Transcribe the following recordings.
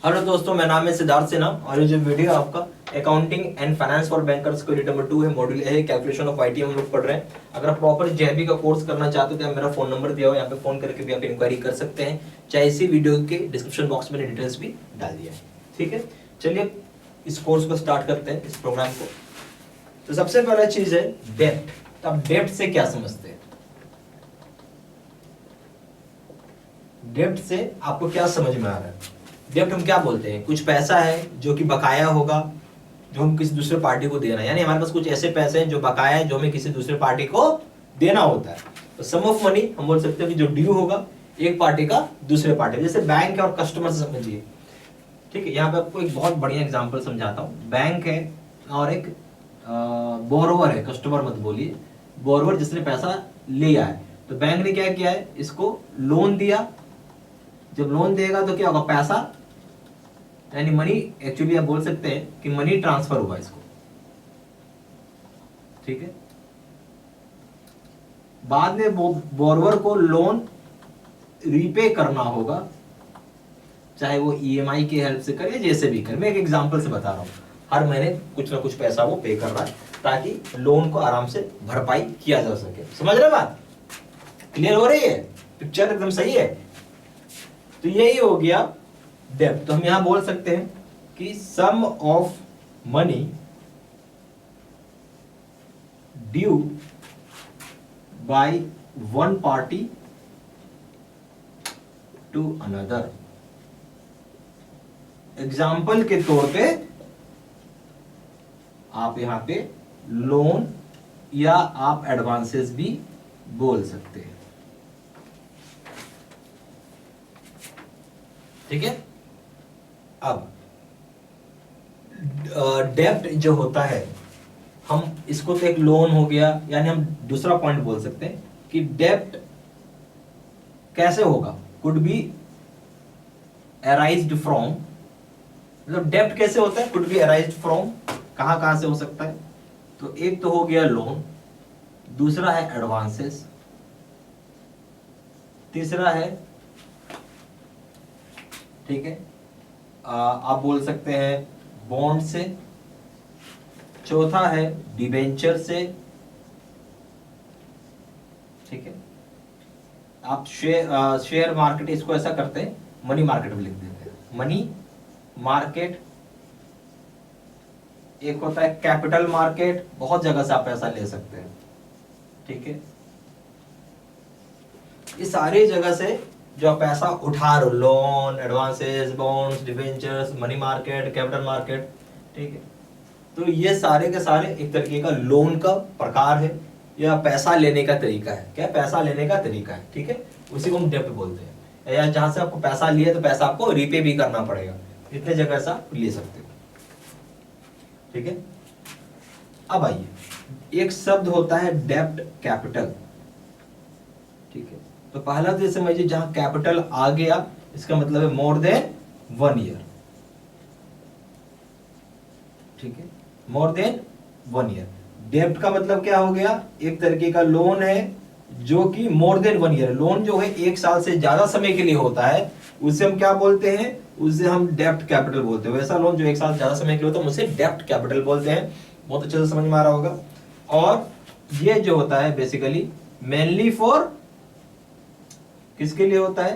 Hello दोस्तों, मेरा नाम है सिद्धार्थ सिन्हा और ये जो वीडियो आपका accounting and finance for bankers को नंबर 2 है, मॉड्यूल ए है, कैलकुलेशन ऑफ आईटी हम लोग पढ़ रहे हैं। अगर आप प्रॉपर जेबी का कोर्स करना चाहते हो तो मेरा फोन नंबर दिया हुआ है, यहाँ पे फोन करके भी आप इंक्वायरी कर सकते हैं, चाहे इसी वीडियो के डिस्क्रिप्शन बॉक्स में डिटेल्स भी डाल दिया है। ठीक है, चलिए इस कोर्स को स्टार्ट करते हैं, इस प्रोग्राम को। तो सबसे पहला चीज है डेप्ट। तो आप डेप्ट से क्या समझते हैं? डेप्ट से आपको क्या समझ में आ रहा है? डेब्ट हम क्या बोलते हैं? कुछ पैसा है जो कि बकाया होगा, जो हम किसी दूसरे पार्टी को देना है। यानी हमारे पास कुछ ऐसे पैसे हैं जो बकाया है, जो हमें किसी दूसरे पार्टी को देना होता है। तो सम ऑफ मनी हम बोल सकते हैं कि जो ड्यू होगा एक पार्टी का दूसरे पार्टी, जैसे बैंक है और कस्टमर से समझिए। ठीक है, यहाँ पे आपको एक बहुत बढ़िया एग्जाम्पल समझाता हूँ। बैंक है और एक बोरोवर है, कस्टमर मत बोलिए, बोरोवर जिसने पैसा लिया है। तो बैंक ने क्या किया है, इसको लोन दिया। जब लोन देगा तो क्या होगा, पैसा यानी मनी, एक्चुअली आप बोल सकते हैं कि मनी ट्रांसफर हुआ इसको। ठीक है, बाद में बोरवर को लोन रीपे करना होगा, चाहे वो ईएमआई की हेल्प से करे, जैसे भी करे। मैं एक एग्जांपल से बता रहा हूं, हर महीने कुछ ना कुछ पैसा वो पे कर रहा है ताकि लोन को आराम से भरपाई किया जा सके। समझ रहे बात? क्लियर हो रही है? पिक्चर एकदम सही है। तो यही हो गया डेब्ट। तो हम यहां बोल सकते हैं कि sum of money due by one party to another. Example के तौर पे आप यहां पे लोन या आप एडवांसेस भी बोल सकते हैं। ठीक है, अब डेब्ट जो होता है, हम इसको तो एक लोन हो गया, यानी हम दूसरा पॉइंट बोल सकते हैं कि डेब्ट कैसे होगा, कुड बी अराइज्ड फ्रॉम। मतलब डेब्ट कैसे होता है, कुड बी अराइज्ड फ्रॉम, कहां कहां से हो सकता है? तो एक तो हो गया लोन, दूसरा है एडवांसेस, तीसरा है, ठीक है, आप बोल सकते हैं बॉन्ड से, चौथा है डिबेंचर से। ठीक है, आप शेयर मार्केट, इसको ऐसा करते हैं मनी मार्केट में लिख देते हैं, मनी मार्केट। एक होता है कैपिटल मार्केट, बहुत जगह से आप पैसा ले सकते हैं। ठीक है, इस सारी जगह से जो आप पैसा उठा रहे हो, loan, advances, bonds, debentures, money market, capital market. ठीक है, तो ये सारे के सारे एक तरीके का लोन का प्रकार है, या पैसा लेने का तरीका है। क्या? पैसा लेने का तरीका है। ठीक है, उसी को हम डेब्ट बोलते हैं, या जहां से आपको पैसा लिया तो पैसा आपको रीपे भी करना पड़ेगा। इतने जगह से आप ले सकते हो। ठीक है, अब आइए, एक शब्द होता है डेब्ट कैपिटल। ठीक है, तो पहला तो समझिए, जहां कैपिटल आ गया इसका मतलब है मोर देन 1 ईयर। ठीक है, मोर देन 1 ईयर। डेब्ट का मतलब क्या हो गया, एक तरीके का लोन है जो कि मोर देन 1 ईयर। लोन जो है 1 साल से ज्यादा समय के लिए होता है, उसे हम क्या बोलते हैं, उसे हम डेब्ट कैपिटल बोलते हैं। वैसा लोन जो 1 साल ज्यादा समय के लिए होता है उसे डेब्ट कैपिटल बोलते हैं। बहुत अच्छे से समझ में आ रहा होगा। और ये जो होता है बेसिकली मेनली फॉर, किसके लिए होता है?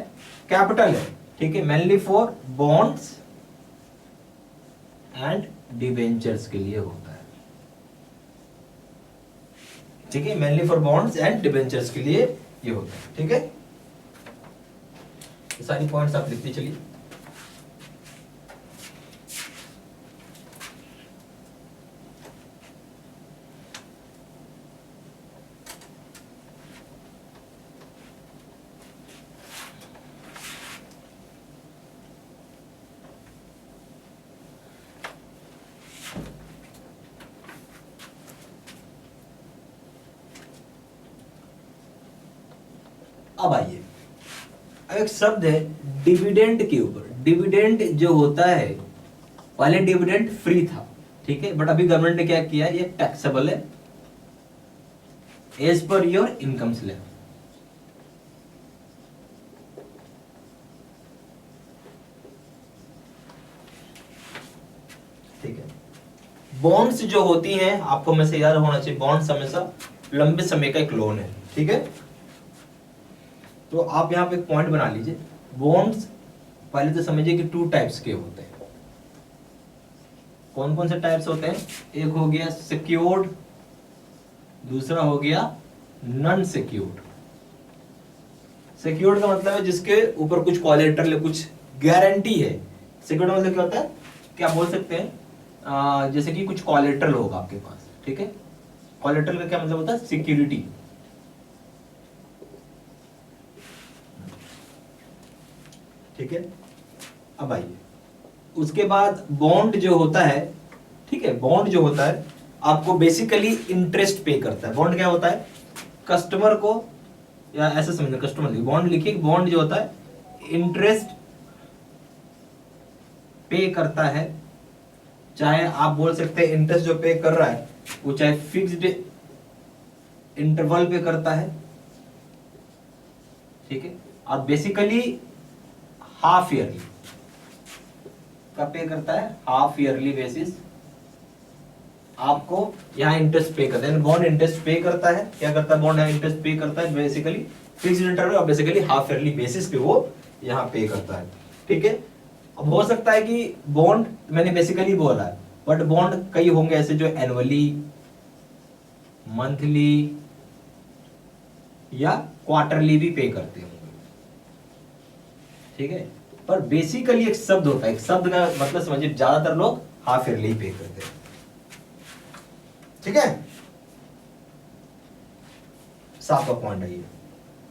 कैपिटल है। ठीक है, mainly for bonds and debentures के लिए होता है। ठीक है, mainly for bonds and debentures के लिए ये होता है। ठीक है, ये सारी पॉइंट्स आप लिखते चलिए। अब आइए, अब एक शब्द है डिविडेंड के ऊपर। डिविडेंड जो होता है, पहले डिविडेंड फ्री था, ठीक है, बट अभी गवर्नमेंट ने क्या किया, ये टैक्सेबल है as per your income slab. Bonds जो होती हैं, आपको हमेशा याद होना चाहिए, बॉन्ड्स हमेशा लंबे समय का एक लोन है, ठीक है। तो आप यहाँ पे एक पॉइंट बना लीजिए, बॉन्ड्स पहले तो समझिए कि 2 टाइप्स के होते हैं। कौन कौन से टाइप्स होते हैं? एक हो गया सिक्योर्ड, दूसरा हो गया नॉन सिक्योर्ड। सिक्योर्ड का मतलब है जिसके ऊपर कुछ कोलेटरल या कुछ गारंटी है। सिक्योर्ड मतलब क्या होता है, क्या बोल सकते हैं, जैसे कि कुछ कोलेटरल होगा आपके पास, ठीक है। कोलेटरल का क्या मतलब होता है? सिक्योरिटी। ठीक है, अब आइए उसके बाद बॉन्ड जो होता है, ठीक है, बॉन्ड जो होता है आपको बेसिकली इंटरेस्ट पे करता है। बॉन्ड क्या होता है? कस्टमर को, या ऐसे समझना, कस्टमर लिखिए, बॉन्ड लिखिए, बॉन्ड जो होता है इंटरेस्ट पे करता है। चाहे आप बोल सकते हैं इंटरेस्ट जो पे कर रहा है वो चाहे फिक्स्ड इंटरवल पे करता है, ठीक है, और बेसिकली हाफ ईयरली कब पे करता है? हाफ ईयरली बेसिस आपको यहाँ इंटरेस्ट पे करता है। बॉन्ड इंटरेस्ट पे करता है, क्या करता है? बॉन्ड इंटरेस्ट पे करता है बेसिकली फिक्स्ड इंटरवल और बेसिकली हाफ ईयरली बेसिस पे वो यहाँ पे करता है, ठीक है। अब हो सकता है कि बॉन्ड मैंने बेसिकली बोला है, बट बॉन्ड कई होंगे ऐसे जो एनुअली, मंथली या क्वार्टरली भी पे करते होंगे, ठीक है। पर बेसिकली एक शब्द होता है, एक शब्द का मतलब समझिए, ज्यादातर लोग हाफ ईयरली पे करते हैं, ठीक है। साफ का पॉइंट है ये।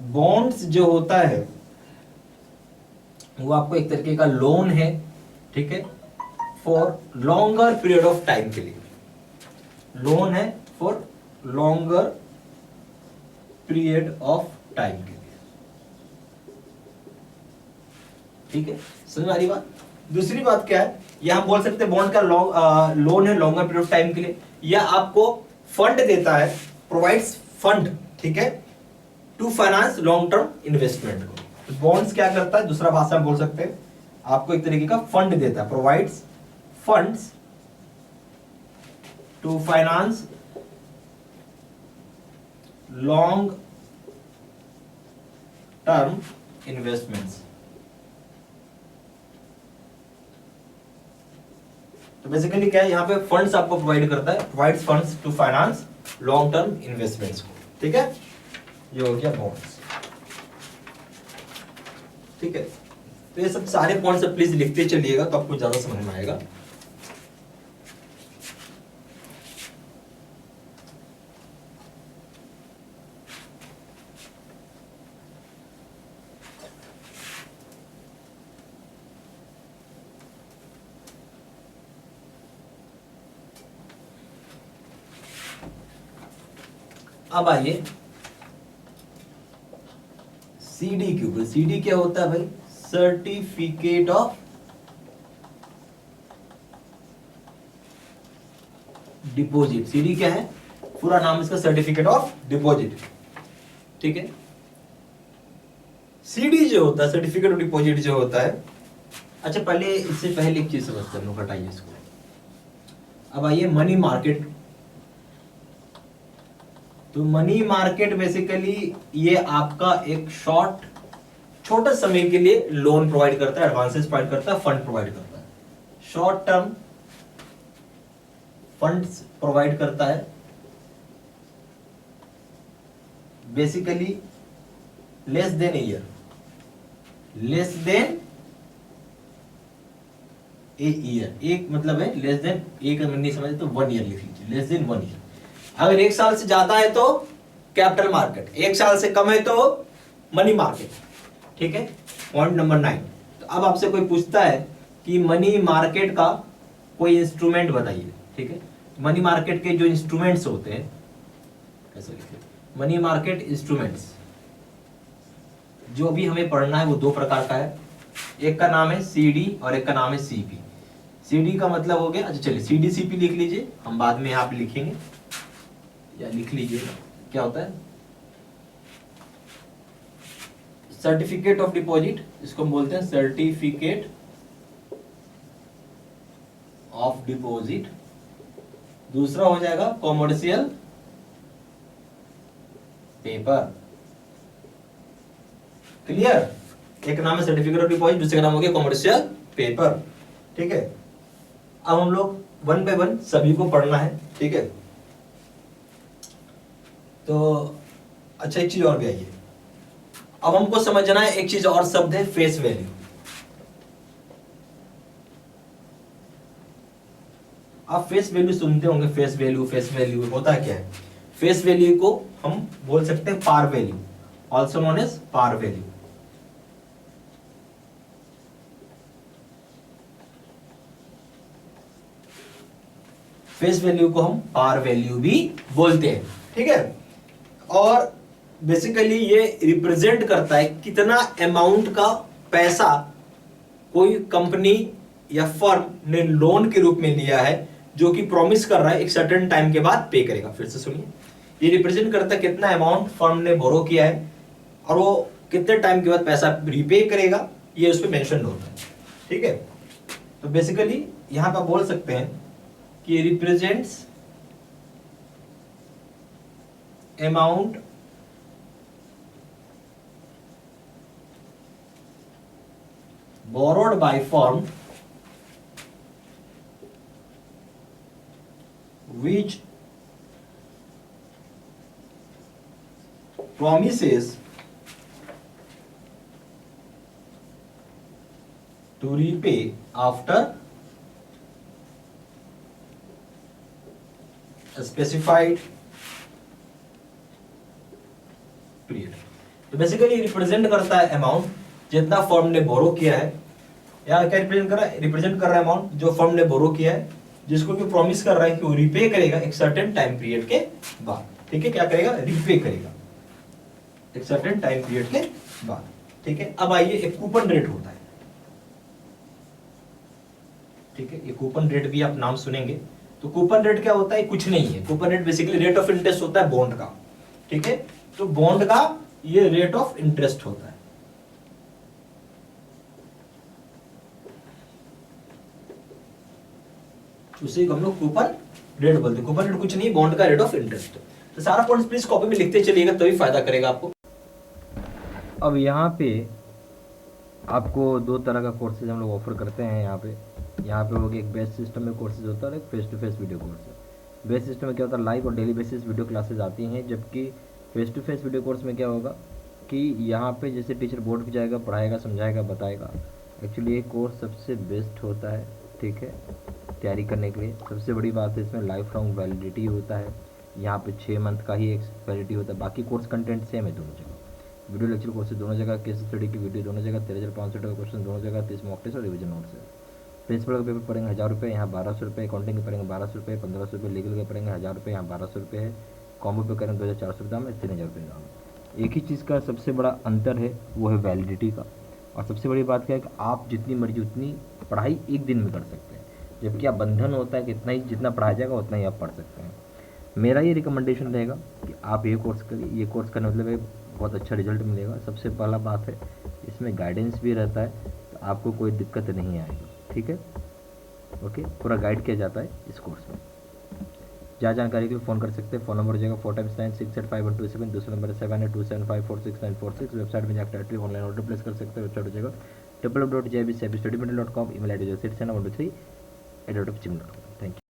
बॉन्ड्स जो होता है वो आपको एक तरीके का लोन है, ठीक है, for longer period of time के लिए। लोन है for longer period of time के लिए, ठीक है। समझ आ रही बात? दूसरी बात क्या है, यह हम बोल सकते हैं बॉन्ड का लोन है लॉन्गर पीरियड ऑफ टाइम के लिए, या आपको फंड देता है, प्रोवाइड्स फंड, ठीक है, to finance long term investment को। बॉन्ड्स क्या करता है, दूसरा भाषा में बोल सकते हैं, आपको एक तरीके का फंड देता है, provides funds to finance long term investments. तो बेसिकली क्या है, यहां पे फंड्स आपको प्रोवाइड करता है, provides funds to finance long term investments को, ठीक है। ये हो गया बॉन्ड्स, ठीक है। तो ये सब सारे पॉइंट्स प्लीज लिखते चलिएगा तो आपको ज्यादा समझ में आएगा। अब आइए सीडी के ऊपर। सीडी क्या होता है भाई? Certificate of deposit. सीडी क्या है? पूरा नाम इसका सर्टिफिकेट ऑफ डिपॉजिट, ठीक है। सीडी जो होता है, सर्टिफिकेट ऑफ डिपॉजिट जो होता है, अच्छा पहले इससे पहले एक चीज समझते हैं, हटाइए इसको। अब आइए मनी मार्केट। तो मनी मार्केट बेसिकली ये आपका एक छोटे समय के लिए लोन प्रोवाइड करता है, एडवांसेस प्रोवाइड करता है, फंड प्रोवाइड करता है, शॉर्ट टर्म फंड्स प्रोवाइड करता है, basically less than year, less than a year. एक मतलब है लेस देन, एक नहीं समझे तो 1 ईयर लिख लीजिए, लेस देन 1 ईयर। अगर 1 साल से ज्यादा है तो कैपिटल मार्केट, 1 साल से कम है तो मनी मार्केट, ठीक है। Point number 9। तो अब आपसे कोई पूछता है कि मनी मार्केट का कोई इंस्ट्रूमेंट बताइए, ठीक है। मनी मार्केट के जो इंस्ट्रूमेंट्स होते हैं, कैसे लिखे, मनी मार्केट इंस्ट्रूमेंट्स जो भी हमें पढ़ना है वो 2 प्रकार का है। एक का नाम है सीडी और एक का नाम है सीपी। सीडी का मतलब हो गया, अच्छा चलिए सीडी सीपी लिख लीजिए, हम बाद में यहाँ पे लिखेंगे, या लिख लीजिए क्या होता है। सर्टिफिकेट ऑफ डिपॉजिट, इसको हम बोलते हैं सर्टिफिकेट ऑफ डिपॉजिट, दूसरा हो जाएगा कॉमर्शियल पेपर। क्लियर? एक नाम है सर्टिफिकेट ऑफ डिपॉजिट, दूसरे का नाम हो गया कॉमर्शियल पेपर। ठीक है, अब हम लोग वन बाय वन सभी को पढ़ना है। ठीक है, तो अच्छा एक चीज और भी आई है, अब हमको समझना है एक चीज और, शब्द है फेस वैल्यू। आप फेस वैल्यू सुनते होंगे, फेस वैल्यू होता क्या है? फेस वैल्यू को हम बोल सकते हैं par value, also known as par value. Face value को हम पार वैल्यू भी बोलते हैं। ठीक है, और बेसिकली ये रिप्रेजेंट करता है कितना अमाउंट का पैसा कोई कंपनी या फर्म ने लोन के रूप में लिया है, जो कि प्रॉमिस कर रहा है एक सर्टेन टाइम के बाद पे करेगा। फिर से सुनिए, ये रिप्रेजेंट करता है कितना अमाउंट फर्म ने बोरो किया है और वो कितने टाइम के बाद पैसा रीपे करेगा, ये उस पर मेंशन होता है। ठीक है, तो बेसिकली यहां पर बोल सकते हैं कि represents amount borrowed by firm which promises to repay after a specified period। तो बेसिकली रिप्रेजेंट करता है अमाउंट जितना फर्म ने बोरो किया है, या क्या रिप्रेजेंट कर रहा है? रिप्रेजेंट कर रहा है अमाउंट जो फर्म ने बोरो किया है, जिसको कि प्रॉमिस कर रहा है कि वो रीपे करेगा एक सर्टेन टाइम पीरियड के बाद। ठीक है, क्या करेगा? रीपे करेगा एक सर्टेन टाइम पीरियड के बाद। ठीक है, अब आइए एक कूपन रेट होता है। ठीक है, ये कूपन रेट भी आप नाम सुनेंगे। तो कूपन रेट क्या होता है? कुछ नहीं है, coupon rate basically rate of interest होता है बॉन्ड का। ठीक है, तो बॉन्ड का ये रेट ऑफ इंटरेस्ट होता है। उसी को हम लोग कूपन रेट बोलते हैं। कूपन रेट कुछ नहीं, बॉन्ड का रेट ऑफ इंटरेस्ट। तो सारा पॉइंट्स प्लीज कॉपी में लिखते चलिएगा, तभी फायदा करेगा आपको। अब यहाँ पे आपको दो तरह का कोर्सेज हम लोग ऑफर करते हैं। यहाँ पे हो गया एक बेस सिस्टम में कोर्सेज होता है और एक face to face video course है। बेस सिस्टम में क्या होता है, लाइव और डेली बेसिस वीडियो क्लासेज आती हैं, जबकि face to face video course में क्या होगा कि यहाँ पे जैसे टीचर बोर्ड पे जाएगा, पढ़ाएगा, समझाएगा, बताएगा। एक्चुअली ये कोर्स सबसे बेस्ट होता है। ठीक है, तैयारी करने के लिए सबसे बड़ी बात है इसमें लाइफ लॉन्ग वैलिडिटी होता है। यहाँ पे 6 मंथ का ही एक वैलिडिटी होता है। बाकी कोर्स कंटेंट सेम है दोनों जगह, वीडियो लेक्चर कोर्स दोनों जगह, केस स्टडी की वीडियो दोनों जगह, 13,500 का क्वेश्चन दोनों जगह, 30 मॉक टेस्ट और रिविजन नोट्स है। प्रिंसिपल का पेपर पड़ेंगे 1000 रुपये, यहाँ 1200 रुपये। अकाउंटिंग के पड़ेंगे 1200 रुपये, 1500 रुपये। लीगल के पड़ेंगे 1000 रुपये, यहाँ 1200 रुपये है। कॉम्बो पे करेंगे 2400 दाम है, 3000 रुपये दाम है। एक ही चीज़ का सबसे बड़ा अंतर है, वो है वैलिडिटी का। और सबसे बड़ी बात क्या है कि आप जितनी मर्जी उतनी पढ़ाई एक दिन में कर सकते हैं, जबकि आप बंधन होता है कि इतना ही जितना पढ़ाया जाएगा उतना ही आप पढ़ सकते हैं। मेरा ये रिकमेंडेशन रहेगा कि आप ये कोर्स करिए। ये कोर्स करने मतलब बहुत अच्छा रिजल्ट मिलेगा। सबसे पहला बात है इसमें गाइडेंस भी रहता है, तो आपको कोई दिक्कत नहीं आएगी। ठीक है, ओके, पूरा गाइड किया जाता है इस कोर्स में। ज़्यादा जानकारी के लिए फ़ोन कर सकते हैं। फ़ोन नंबर हो जाएगा 4x9685127। दूसरा नंबर है 7827546946। वेबसाइट में जाकर ऑनलाइन ऑर्डर प्लेस कर सकते हैं। वेबसाइट हो जाएगा www.jbcstudymental.com। ईमेल आई डी जो 6 123@gmail.com।